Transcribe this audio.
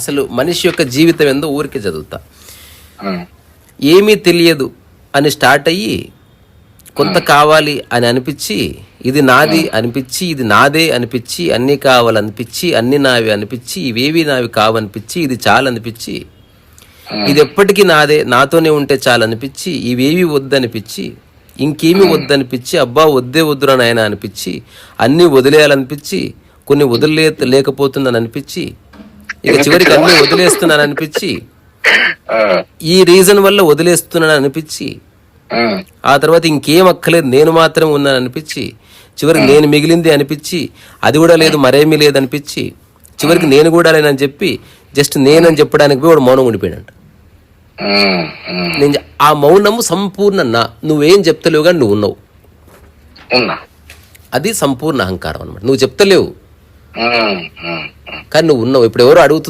అసలు మనిషి యొక్క జీవితం ఏందో ఊరికే చదువుతా. ఆ, ఏమీ తెలియదు అని స్టార్ట్ అయ్యి కొంత కావాలి అని అనిపించి, ఇది నాది అనిపించి, ఇది నాదే అనిపించి, అన్నీ కావాలనిపించి, అన్ని నావి అనిపించి, ఇవేవి నావి కావనిపించి, ఇది చాలనిపించి, ఇది ఎప్పటికీ నాదే, నాతోనే ఉంటే చాలనిపించి, ఇవేవి వద్దనిపించి, ఇంకేమీ వద్దనిపించి, అబ్బా వద్దే వద్దురా నాయన అనిపించి, అన్నీ వదిలేయాలనిపించి, కొన్ని లేకపోతుందని అనిపించి, ఇక చివరికి అన్నీ వదిలేస్తున్నాను అనిపించి, ఆ, ఈ రీజన్ వల్ల వదిలేస్తున్నాను అనిపించి, ఆ, ఆ తర్వాత ఇంకేం అక్కలేదు నేను మాత్రం ఉన్నాను అనిపించి, చివరికి నేను మిగిలింది అనిపించి, అది కూడా లేదు మరేమీ లేదనిపించి, చివరికి నేను కూడా లేనని చెప్పి జస్ట్ నేనని చెప్పడానికి పోయి వాడు మౌనం ఉండిపోయాడంట. ఆ, ఆ. నేను ఆ మౌనము సంపూర్ణ నా, నువ్వేం చెప్తలేవు కానీ నువ్వు ఉన్నావు, ఉన్నా. అది సంపూర్ణ అహంకారం అనమాట. నువ్వు చెప్తలేవు ఆ, ఆ, ఆ. కానీ నువ్వు ఉన్నావు. ఇప్పుడు ఎవరో అడుగుతున్నారు